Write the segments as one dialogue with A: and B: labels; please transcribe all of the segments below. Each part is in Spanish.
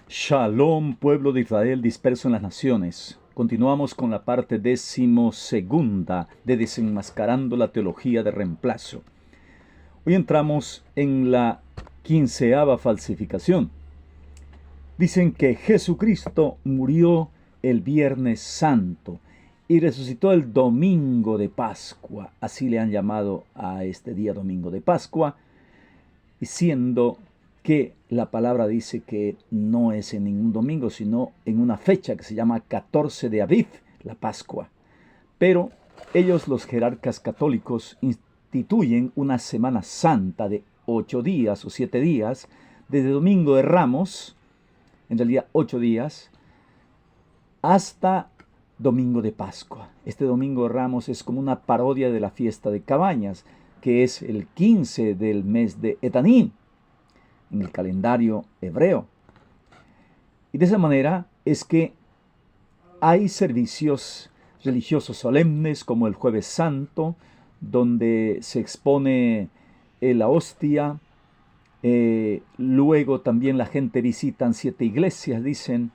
A: Shalom, pueblo de Israel disperso en las naciones. Continuamos con la parte 12ª de Desenmascarando la teología de reemplazo. Hoy entramos en la 15ª falsificación. Dicen que Jesucristo murió el Viernes Santo y resucitó el domingo de Pascua. Así le han llamado a este día domingo de Pascua, siendo que la palabra dice que no es en ningún domingo, sino en una fecha que se llama 14 de Aviv, la Pascua. Pero ellos, los jerarcas católicos, instituyen una Semana Santa de 8 días o 7 días, desde Domingo de Ramos, en realidad 8 días, hasta Domingo de Pascua. Este Domingo de Ramos es como una parodia de la fiesta de Cabañas, que es el 15 del mes de Etanín, en el calendario hebreo. Y de esa manera es que hay servicios religiosos solemnes como el Jueves Santo, donde se expone la hostia. Luego también la gente visita 7 iglesias, dicen.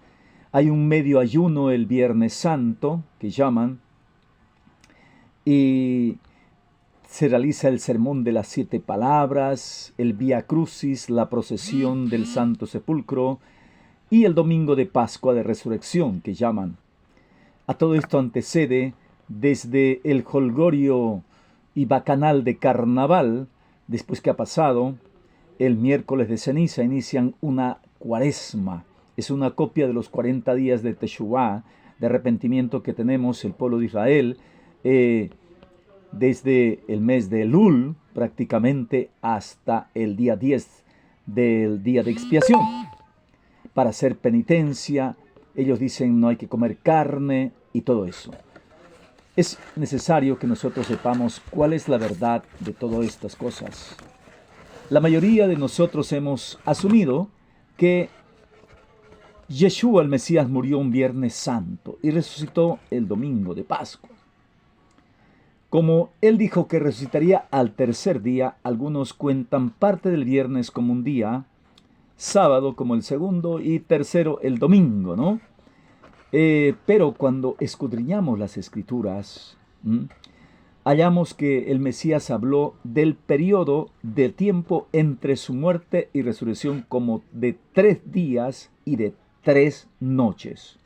A: Hay un medio ayuno el Viernes Santo, que llaman, y se realiza el sermón de las 7 palabras, el Vía Crucis, la procesión del Santo Sepulcro y el Domingo de Pascua de Resurrección, que llaman. A todo esto antecede desde el jolgorio y bacanal de Carnaval. Después que ha pasado el miércoles de ceniza, inician una cuaresma. Es una copia de los 40 días de Teshuvá, de arrepentimiento, que tenemos el pueblo de Israel, desde el mes de Elul prácticamente hasta el día 10 del día de expiación. Para hacer penitencia, ellos dicen no hay que comer carne y todo eso. Es necesario que nosotros sepamos cuál es la verdad de todas estas cosas. La mayoría de nosotros hemos asumido que Yeshua el Mesías murió un Viernes Santo y resucitó el domingo de Pascua. Como él dijo que resucitaría al tercer día, algunos cuentan parte del viernes como un día, sábado como el segundo y tercero el domingo, ¿no? Pero cuando escudriñamos las Escrituras, hallamos que el Mesías habló del periodo de tiempo entre su muerte y resurrección como de 3 días y de 3 noches.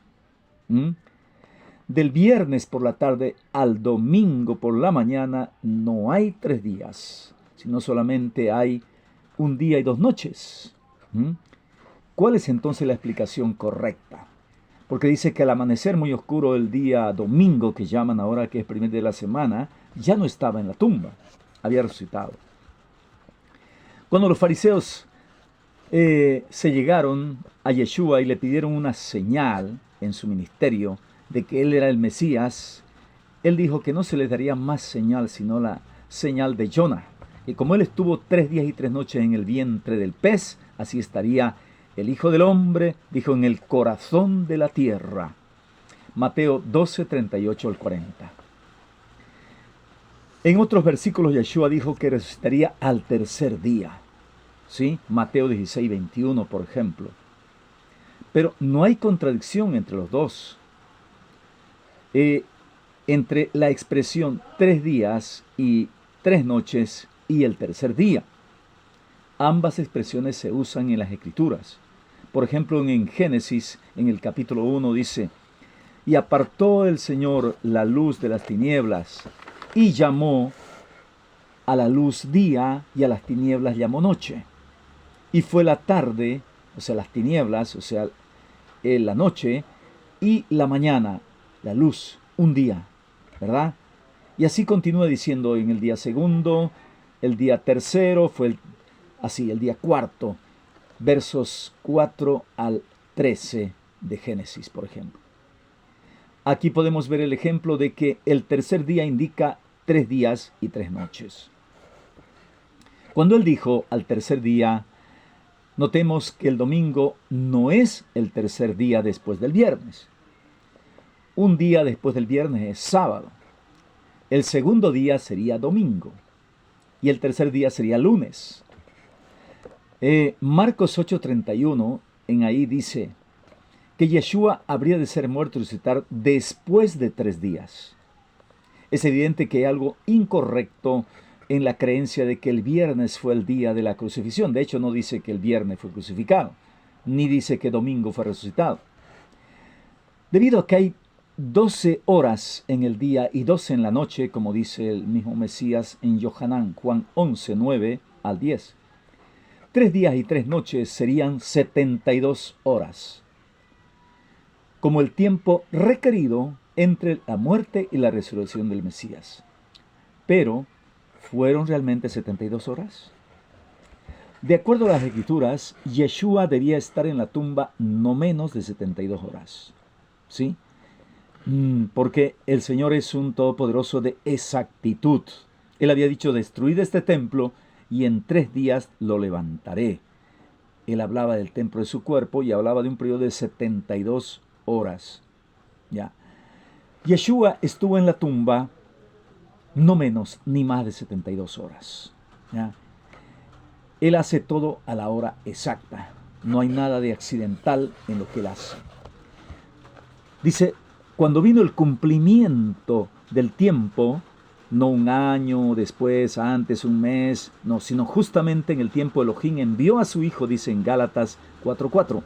A: Del viernes por la tarde al domingo por la mañana no hay 3 días, sino solamente hay 1 día y 2 noches. ¿Cuál es entonces la explicación correcta? Porque dice que al amanecer muy oscuro el día domingo, que llaman ahora, que es primer día de la semana, ya no estaba en la tumba, había resucitado. Cuando los fariseos se llegaron a Yeshua y le pidieron una señal en su ministerio de que él era el Mesías, él dijo que no se les daría más señal sino la señal de Jonah. Y como él estuvo 3 días y 3 noches en el vientre del pez, así estaría el Hijo del Hombre, dijo, en el corazón de la tierra. Mateo 12, 38 al 40. En otros versículos Yeshua dijo que resucitaría al tercer día. ¿Sí? Mateo 16, 21, por ejemplo. Pero no hay contradicción entre los dos. Entre la expresión 3 días y 3 noches y el tercer día. Ambas expresiones se usan en las Escrituras. Por ejemplo, en Génesis, en el capítulo 1, dice: y apartó el Señor la luz de las tinieblas, y llamó a la luz día, y a las tinieblas llamó noche. Y fue la tarde, o sea, las tinieblas, o sea, la noche, y la mañana, la luz, un día, ¿verdad? Y así continúa diciendo en el día segundo, el día tercero, así, el día cuarto, versos 4 al 13 de Génesis, por ejemplo. Aquí podemos ver el ejemplo de que el tercer día indica 3 días y 3 noches. Cuando él dijo al tercer día, notemos que el domingo no es el tercer día después del viernes. Un día después del viernes es sábado. El segundo día sería domingo. Y el tercer día sería lunes. Marcos 8:31 en ahí dice que Yeshua habría de ser muerto y resucitar después de 3 días. Es evidente que hay algo incorrecto en la creencia de que el viernes fue el día de la crucifixión. De hecho, no dice que el viernes fue crucificado, ni dice que domingo fue resucitado. Debido a que hay 12 horas en el día y 12 en la noche, como dice el mismo Mesías en Yohanan, Juan 11, 9 al 10. 3 días y 3 noches serían 72 horas, como el tiempo requerido entre la muerte y la resurrección del Mesías. Pero, ¿fueron realmente 72 horas? De acuerdo a las Escrituras, Yeshua debía estar en la tumba no menos de 72 horas. ¿Sí? Porque el Señor es un todopoderoso de exactitud. Él había dicho, destruid este templo y en 3 días lo levantaré. Él hablaba del templo de su cuerpo y hablaba de un periodo de 72 horas. Ya. Yeshua estuvo en la tumba no menos ni más de 72 horas. ¿Ya? Él hace todo a la hora exacta. No hay nada de accidental en lo que él hace. Dice, cuando vino el cumplimiento del tiempo, no un año, después, antes, un mes, no, sino justamente en el tiempo Elohim envió a su Hijo, dice en Gálatas 4:4.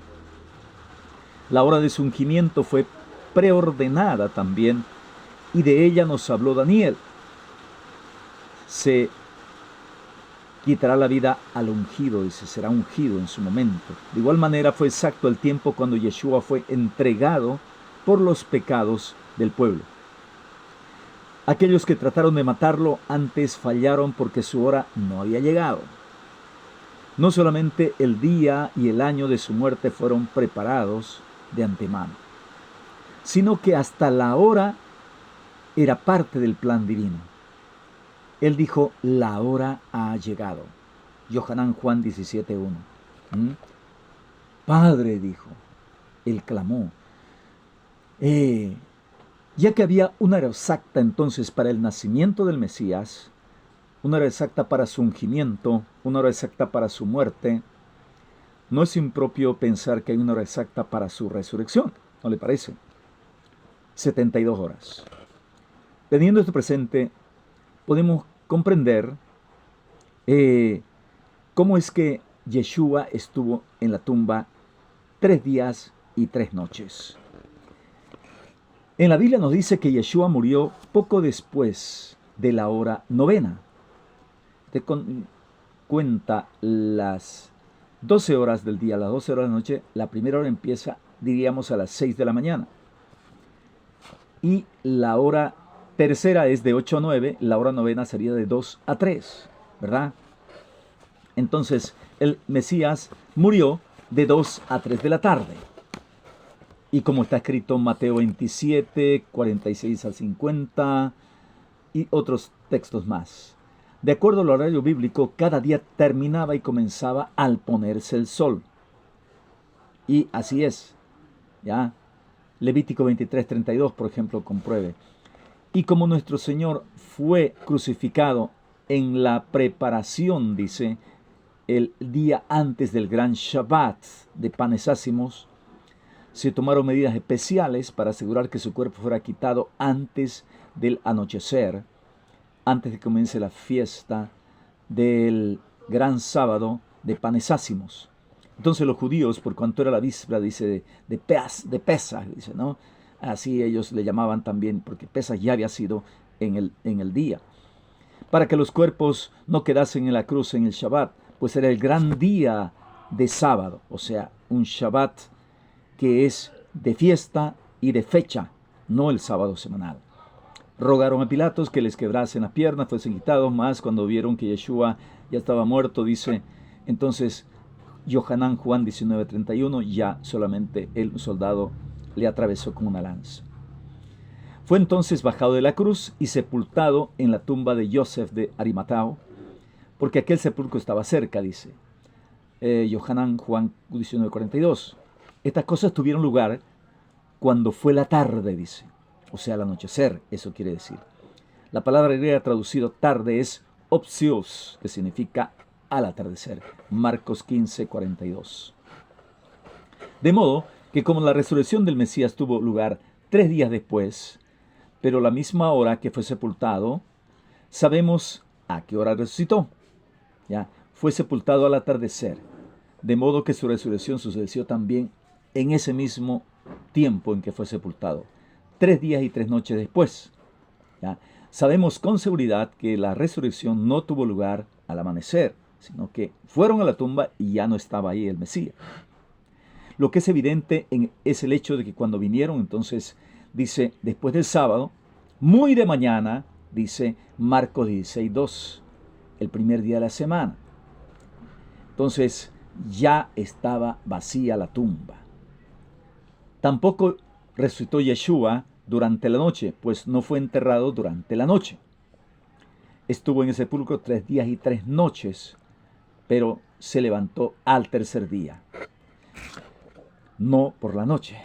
A: La hora de su ungimiento fue preordenada también, y de ella nos habló Daniel. Se quitará la vida al ungido, dice, será ungido en su momento. De igual manera fue exacto el tiempo cuando Yeshua fue entregado por los pecados del pueblo. Aquellos que trataron de matarlo antes fallaron porque su hora no había llegado. No solamente el día y el año de su muerte fueron preparados de antemano, sino que hasta la hora era parte del plan divino. Él dijo, la hora ha llegado. Yohanan Juan 17:1. Padre, dijo, él clamó. Ya que había una hora exacta entonces para el nacimiento del Mesías, una hora exacta para su ungimiento, una hora exacta para su muerte, no es impropio pensar que hay una hora exacta para su resurrección, ¿no le parece? 72 horas. Teniendo esto presente, podemos comprender cómo es que Yeshua estuvo en la tumba 3 días y 3 noches. En la Biblia nos dice que Yeshua murió poco después de la hora novena. Te cuenta las 12 horas del día, las 12 horas de la noche. La primera hora empieza, diríamos, a las 6 de la mañana. Y la hora tercera es de 8 a 9, la hora novena sería de 2 a 3, ¿verdad? Entonces, el Mesías murió de 2 a 3 de la tarde. Y como está escrito en Mateo 27, 46 al 50 y otros textos más. De acuerdo al horario bíblico, cada día terminaba y comenzaba al ponerse el sol. Y así es. ¿Ya? Levítico 23, 32, por ejemplo, compruebe. Y como nuestro Señor fue crucificado en la preparación, dice, el día antes del gran Shabbat de panes ácimos, se tomaron medidas especiales para asegurar que su cuerpo fuera quitado antes del anochecer, antes de que comience la fiesta del gran sábado de panes ácimos. Entonces los judíos, por cuanto era la víspera, dice, de Pesaj, dice, ¿no? Así ellos le llamaban también, porque Pesaj ya había sido en el día. Para que los cuerpos no quedasen en la cruz en el Shabbat, pues era el gran día de sábado, o sea, un Shabbat que es de fiesta y de fecha, no el sábado semanal. Rogaron a Pilatos que les quebrasen las piernas, fuesen quitados, más cuando vieron que Yeshua ya estaba muerto, dice, entonces Yohanan Juan 19:31, ya solamente el soldado le atravesó con una lanza. Fue entonces bajado de la cruz y sepultado en la tumba de Yosef de Arimatao, porque aquel sepulcro estaba cerca, dice Yohanan Juan 19:42. Estas cosas tuvieron lugar cuando fue la tarde, dice, o sea, al anochecer, eso quiere decir. La palabra griega traducido tarde es opsios, que significa al atardecer. Marcos 15:42. De modo que como la resurrección del Mesías tuvo lugar 3 días después, pero la misma hora que fue sepultado, sabemos a qué hora resucitó. ¿Ya? Fue sepultado al atardecer, de modo que su resurrección sucedió también en ese mismo tiempo en que fue sepultado, 3 días y 3 noches después. ¿Ya? Sabemos con seguridad que la resurrección no tuvo lugar al amanecer, sino que fueron a la tumba y ya no estaba ahí el Mesías. Lo que es evidente es el hecho de que cuando vinieron, entonces, dice, después del sábado, muy de mañana, dice Marcos 16:2, el primer día de la semana. Entonces, ya estaba vacía la tumba. Tampoco resucitó Yeshua durante la noche, pues no fue enterrado durante la noche. Estuvo en el sepulcro 3 días y 3 noches, pero se levantó al tercer día, no por la noche.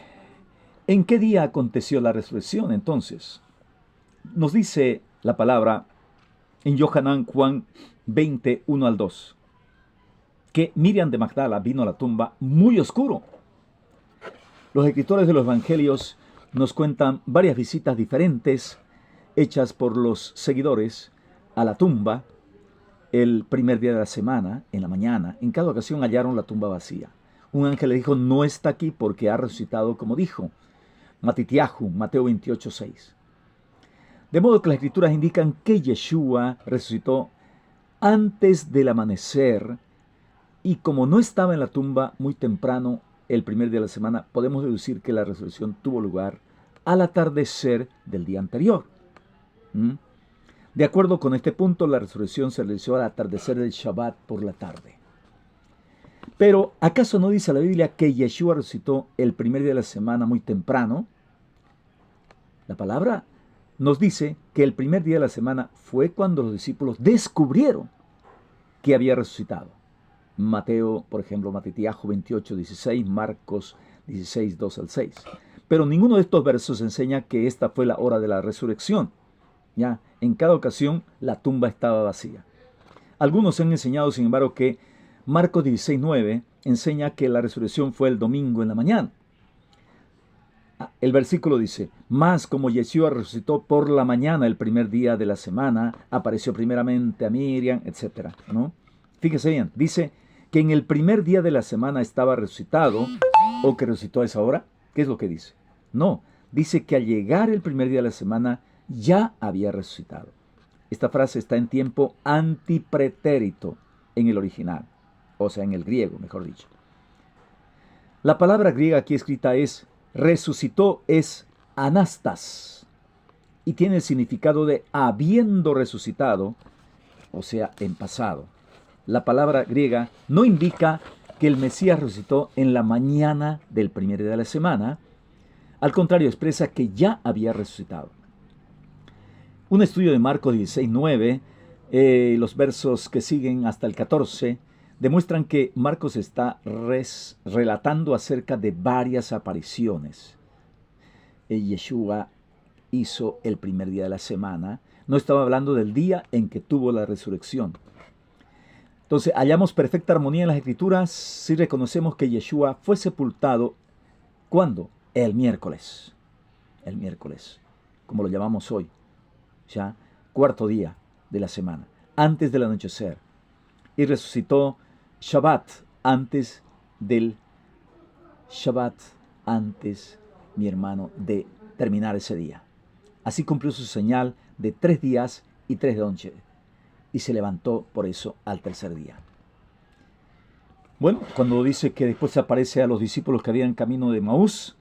A: ¿En qué día aconteció la resurrección entonces? Nos dice la palabra en Yohanan Juan 20, 1 al 2, que Miriam de Magdala vino a la tumba muy oscuro. Los escritores de los evangelios nos cuentan varias visitas diferentes hechas por los seguidores a la tumba el primer día de la semana, en la mañana. En cada ocasión hallaron la tumba vacía. Un ángel le dijo, no está aquí porque ha resucitado como dijo. Matitiahu, Mateo 28:6. De modo que las escrituras indican que Yeshua resucitó antes del amanecer, y como no estaba en la tumba muy temprano el primer día de la semana, podemos deducir que la resurrección tuvo lugar al atardecer del día anterior. De acuerdo con este punto, la resurrección se realizó al atardecer del Shabbat por la tarde. Pero, ¿acaso no dice la Biblia que Yeshua resucitó el primer día de la semana muy temprano? La palabra nos dice que el primer día de la semana fue cuando los discípulos descubrieron que había resucitado. Mateo, por ejemplo, Matitiahu 28:16, Marcos 16, 2 al 6. Pero ninguno de estos versos enseña que esta fue la hora de la resurrección. Ya, en cada ocasión la tumba estaba vacía. Algunos han enseñado, sin embargo, que Marcos 16:9 enseña que la resurrección fue el domingo en la mañana. El versículo dice, mas como Yeshua resucitó por la mañana el primer día de la semana, apareció primeramente a Miriam, etc., ¿no? Fíjese bien, dice que en el primer día de la semana estaba resucitado, o que resucitó a esa hora. ¿Qué es lo que dice? No, dice que al llegar el primer día de la semana ya había resucitado. Esta frase está en tiempo antipretérito en el original, o sea, en el griego, mejor dicho. La palabra griega aquí escrita es resucitó, es anastas, y tiene el significado de habiendo resucitado, o sea, en pasado. La palabra griega no indica que el Mesías resucitó en la mañana del primer día de la semana. Al contrario, expresa que ya había resucitado. Un estudio de Marcos 16:9, los versos que siguen hasta el 14, demuestran que Marcos está relatando acerca de varias apariciones. Yeshua hizo el primer día de la semana. No estaba hablando del día en que tuvo la resurrección. Entonces, hallamos perfecta armonía en las Escrituras si reconocemos que Yeshua fue sepultado, ¿cuándo? El miércoles. El miércoles, como lo llamamos hoy, ya, cuarto día de la semana, antes del anochecer. Y resucitó Shabbat, antes del Shabbat, antes, mi hermano, de terminar ese día. Así cumplió su señal de 3 días y 3 noches. Y se levantó por eso al tercer día. Bueno, cuando dice que después se aparece a los discípulos que habían camino de Maús,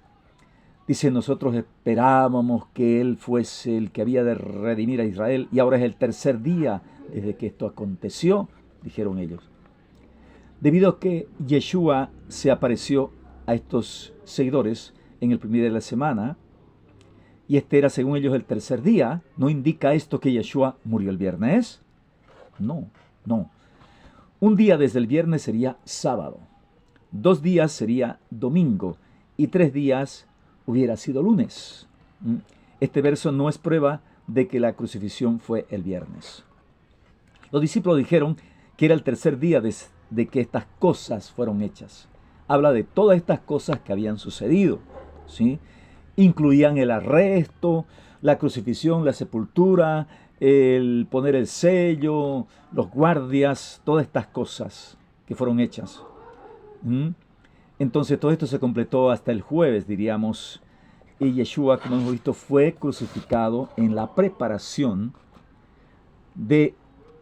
A: dice, nosotros esperábamos que Él fuese el que había de redimir a Israel, y ahora es el tercer día desde que esto aconteció, dijeron ellos. Debido a que Yeshua se apareció a estos seguidores en el primer día de la semana, y este era según ellos el tercer día, ¿no indica esto que Yeshua murió el viernes? No. Un día desde el viernes sería sábado, 2 días sería domingo, y 3 días hubiera sido lunes. Este verso no es prueba de que la crucifixión fue el viernes. Los discípulos dijeron que era el tercer día de que estas cosas fueron hechas. habla de todas estas cosas que habían sucedido, ¿sí? Incluían el arresto, la crucifixión, la sepultura, el poner el sello, los guardias, todas estas cosas que fueron hechas. ¿Mm? Entonces todo esto se completó hasta el jueves, diríamos, y Yeshua, como hemos visto, fue crucificado en la preparación de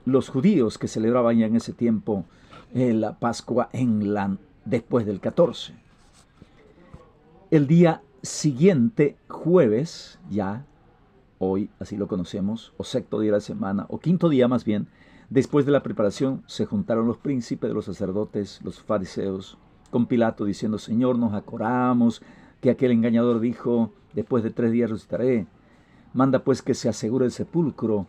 A: los judíos que celebraban ya en ese tiempo la Pascua después del 14. El día siguiente, jueves, ya, hoy así lo conocemos, o sexto día de la semana, o quinto día más bien, después de la preparación, se juntaron los príncipes de los sacerdotes, los fariseos, con Pilato diciendo: Señor, nos acordamos que aquel engañador dijo: después de 3 días resucitaré. Manda pues que se asegure el sepulcro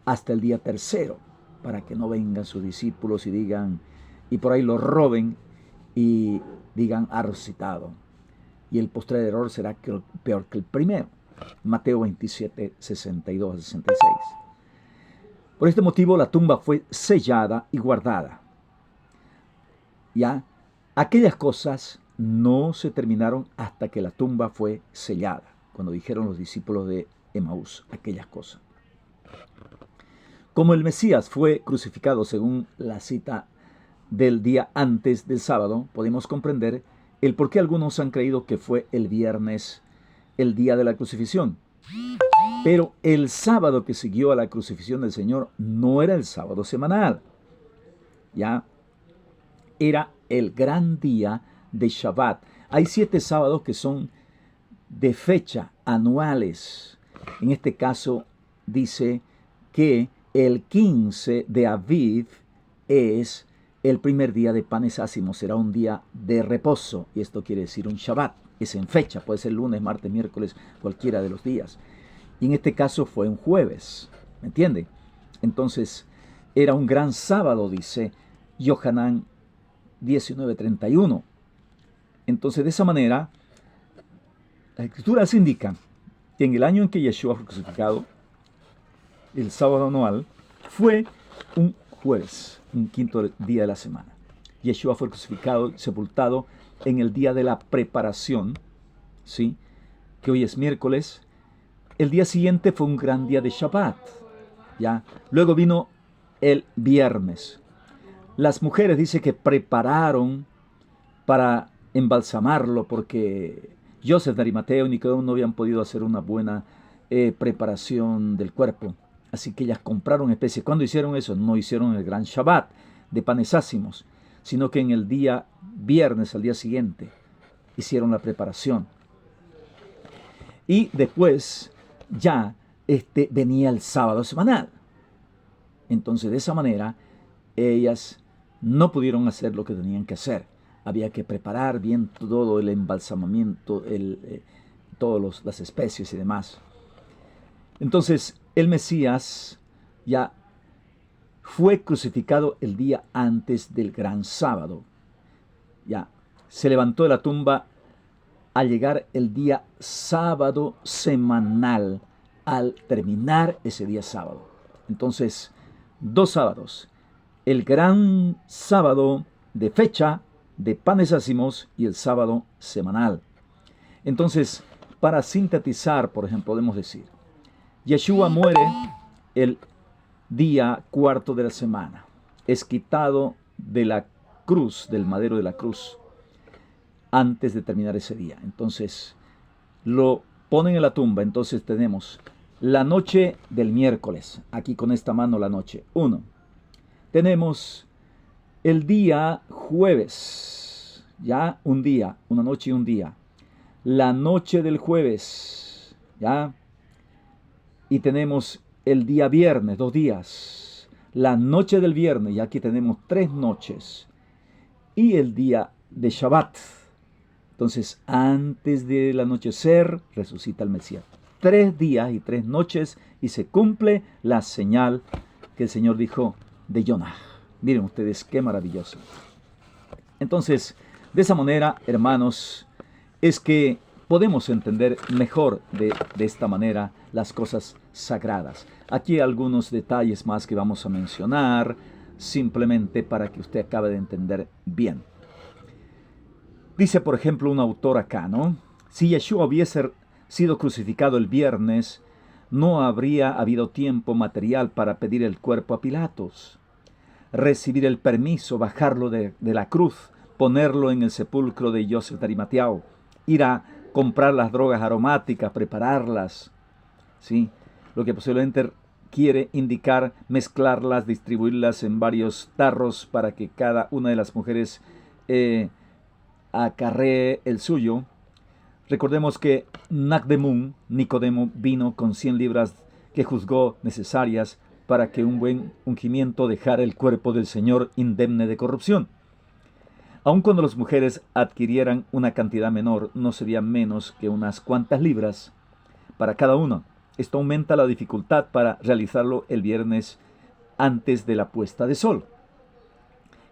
A: hasta el día tercero, para que no vengan sus discípulos y digan, y por ahí lo roben y digan: ha resucitado. Y el postrer error será peor que el primero. Mateo 27, 62 a 66. Por este motivo la tumba fue sellada y guardada. Ya, aquellas cosas no se terminaron hasta que la tumba fue sellada, cuando dijeron los discípulos de Emaús aquellas cosas. Como el Mesías fue crucificado según la cita del día antes del sábado, podemos comprender el por qué algunos han creído que fue el viernes, el día de la crucifixión. Pero el sábado que siguió a la crucifixión del Señor no era el sábado semanal. Ya era el gran día de Shabbat. Hay 7 sábados que son de fecha, anuales. En este caso dice que el 15 de Aviv es el primer día de panes ácimos, será un día de reposo, y esto quiere decir un Shabbat. Es en fecha, puede ser lunes, martes, miércoles, cualquiera de los días. Y en este caso fue un jueves, ¿me entiende? Entonces era un gran sábado, dice Yohanan 19:31. Entonces, de esa manera, las escrituras indican que en el año en que Yeshua fue crucificado, el sábado anual, fue un jueves, un quinto día de la semana. Yeshua fue crucificado, sepultado en el día de la preparación, ¿sí? Que hoy es miércoles. El día siguiente fue un gran día de Shabbat, ¿ya? Luego vino el viernes. Las mujeres dice que prepararon para embalsamarlo porque Joseph de Arimateo y Nicodemo no habían podido hacer una buena preparación del cuerpo. Así que ellas compraron especies. ¿Cuándo hicieron eso? No hicieron el gran Shabbat de panes ácimos, sino que en el día viernes, al día siguiente, hicieron la preparación. Y después ya venía el sábado semanal. Entonces, de esa manera, ellas no pudieron hacer lo que tenían que hacer. Había que preparar bien todo el embalsamamiento, todas las especies y demás. Entonces, el Mesías ya fue crucificado el día antes del gran sábado. Ya se levantó de la tumba al llegar el día sábado semanal, al terminar ese día sábado. Entonces, 2 sábados. El gran sábado de fecha de panes ácimos y el sábado semanal. Entonces, para sintetizar, por ejemplo, podemos decir, Yeshua muere el día 4 de la semana. Es quitado de la cruz, del madero de la cruz, antes de terminar ese día. Entonces, lo ponen en la tumba. Entonces tenemos la noche del miércoles. Aquí con esta mano la noche. 1. Tenemos el día jueves. Ya un día, una noche y un día. La noche del jueves. Ya. Y tenemos el día viernes, 2 días. La noche del viernes, y aquí tenemos 3 noches. Y el día de Shabbat. Entonces, antes del anochecer, resucita el Mesías. 3 días y 3 noches, y se cumple la señal que el Señor dijo de Jonah. Miren ustedes qué maravilloso. Entonces, de esa manera, hermanos, es que podemos entender mejor de esta manera las cosas sagradas. Aquí algunos detalles más que vamos a mencionar, simplemente para que usted acabe de entender bien. Dice, por ejemplo, un autor acá, ¿no? Si Yeshua hubiese sido crucificado el viernes, no habría habido tiempo material para pedir el cuerpo a Pilatos, recibir el permiso, bajarlo de la cruz, ponerlo en el sepulcro de Joseph de Arimatea, ir a comprar las drogas aromáticas, prepararlas, ¿sí? Lo que posiblemente quiere indicar mezclarlas, distribuirlas en varios tarros para que cada una de las mujeres acarree el suyo. Recordemos que Nacdemun, Nicodemo, vino con 100 libras que juzgó necesarias para que un buen ungimiento dejara el cuerpo del Señor indemne de corrupción. Aun cuando las mujeres adquirieran una cantidad menor, no serían menos que unas cuantas libras para cada una. Esto aumenta la dificultad para realizarlo el viernes antes de la puesta de sol,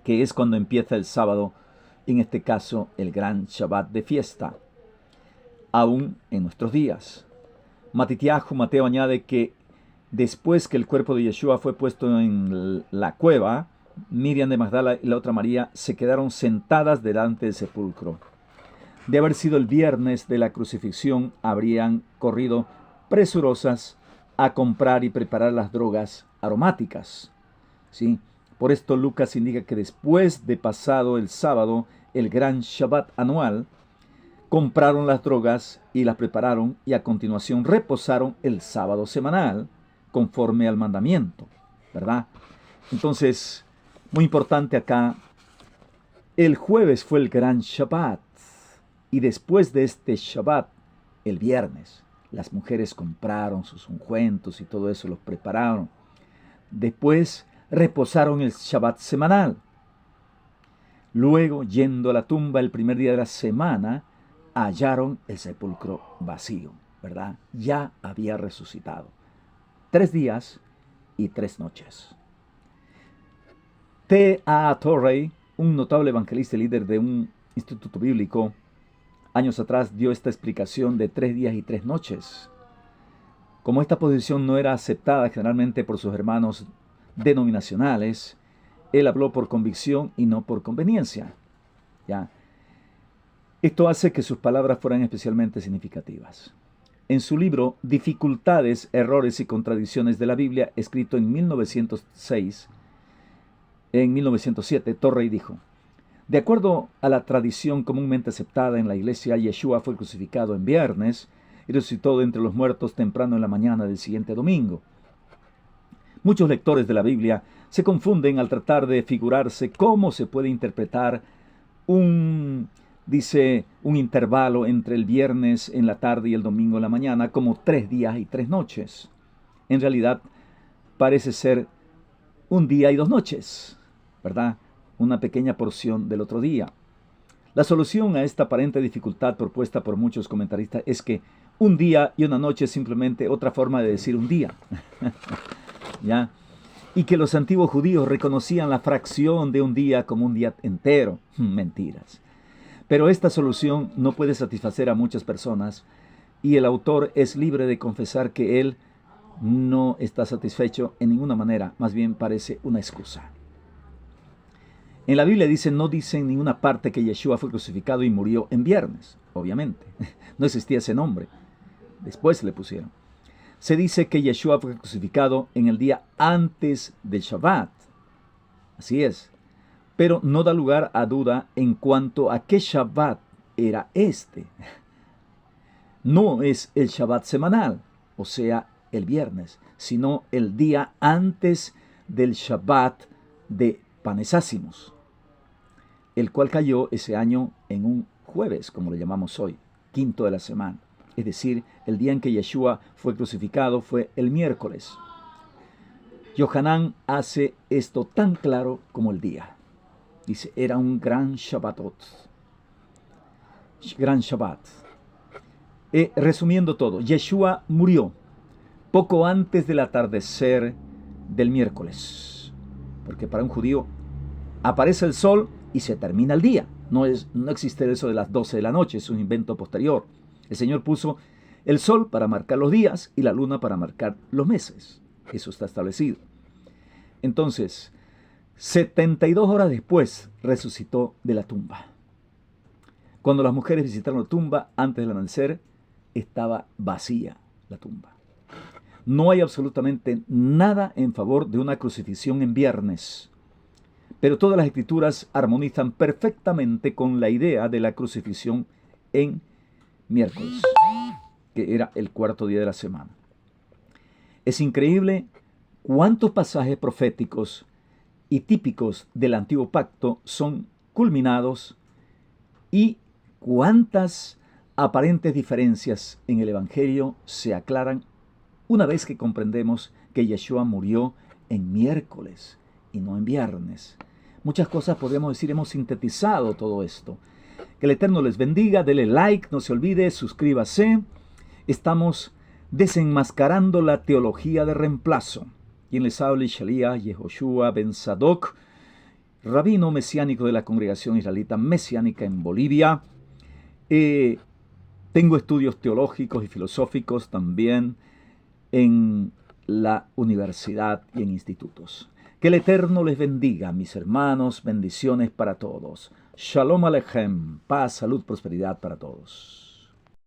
A: que es cuando empieza el sábado, en este caso el gran Shabbat de fiesta, aún en nuestros días. Mateo añade que después que el cuerpo de Yeshua fue puesto en la cueva, Miriam de Magdala y la otra María se quedaron sentadas delante del sepulcro. De haber sido el viernes de la crucifixión, habrían corrido presurosas a comprar y preparar las drogas aromáticas, ¿sí? Por esto Lucas indica que después de pasado el sábado, el gran Shabbat anual, compraron las drogas y las prepararon y a continuación reposaron el sábado semanal conforme al mandamiento, ¿verdad? Entonces, muy importante acá, el jueves fue el gran Shabbat y después de este Shabbat, el viernes, las mujeres compraron sus ungüentos y todo eso, los prepararon. Después reposaron el Shabbat semanal. Luego, yendo a la tumba el primer día de la semana, hallaron el sepulcro vacío, ¿verdad? Ya había resucitado. 3 días y 3 noches. T. A. Torrey, un notable evangelista y líder de un instituto bíblico, años atrás dio esta explicación de 3 días y 3 noches. Como esta posición no era aceptada generalmente por sus hermanos denominacionales, él habló por convicción y no por conveniencia. ¿Ya? Esto hace que sus palabras fueran especialmente significativas. En su libro Dificultades, Errores y Contradicciones de la Biblia, escrito en 1907, Torrey dijo: de acuerdo a la tradición comúnmente aceptada en la iglesia, Yeshua fue crucificado en viernes y resucitó de entre los muertos temprano en la mañana del siguiente domingo. Muchos lectores de la Biblia se confunden al tratar de figurarse cómo se puede interpretar un intervalo entre el viernes en la tarde y el domingo en la mañana como 3 días y 3 noches. En realidad, parece ser 1 día y 2 noches, ¿verdad? Una pequeña porción del otro día. La solución a esta aparente dificultad propuesta por muchos comentaristas es que 1 día y 1 noche es simplemente otra forma de decir 1 día. ¿Ya? Y que los antiguos judíos reconocían la fracción de 1 día como 1 día entero. Mentiras. Pero esta solución no puede satisfacer a muchas personas y el autor es libre de confesar que él no está satisfecho en ninguna manera, más bien parece una excusa. En la Biblia no dice en ninguna parte que Yeshua fue crucificado y murió en viernes, obviamente. No existía ese nombre. Después le pusieron. Se dice que Yeshua fue crucificado en el día antes del Shabbat. Así es. Pero no da lugar a duda en cuanto a qué Shabbat era este. No es el Shabbat semanal, o sea, el viernes, sino el día antes del Shabbat de Panes Ácimos, el cual cayó ese año en un jueves, como lo llamamos hoy, 5º de la semana. Es decir, el día en que Yeshua fue crucificado fue el miércoles. Yohanan hace esto tan claro como el día. Dice, era un gran Shabbatot. Gran Shabbat. Resumiendo todo, Yeshua murió poco antes del atardecer del miércoles. Porque para un judío aparece el sol y se termina el día. No existe eso de las 12 de la noche, es un invento posterior. El Señor puso el sol para marcar los días y la luna para marcar los meses. Eso está establecido. Entonces, 72 horas después resucitó de la tumba. Cuando las mujeres visitaron la tumba antes del amanecer, estaba vacía la tumba. No hay absolutamente nada en favor de una crucifixión en viernes, pero todas las escrituras armonizan perfectamente con la idea de la crucifixión en miércoles, que era el cuarto día de la semana. Es increíble cuántos pasajes proféticos y típicos del antiguo pacto son culminados y cuántas aparentes diferencias en el Evangelio se aclaran una vez que comprendemos que Yeshua murió en miércoles y no en viernes. Muchas cosas podemos decir, hemos sintetizado todo esto. Que el Eterno les bendiga, dele like, no se olvide, suscríbase. Estamos desenmascarando la teología de reemplazo. Quien les habla, Shalía Yehoshua Ben Sadok, rabino mesiánico de la Congregación Israelita Mesiánica en Bolivia. Tengo estudios teológicos y filosóficos también en la universidad y en institutos. Que el Eterno les bendiga, mis hermanos, bendiciones para todos. Shalom Aleichem, paz, salud, prosperidad para todos.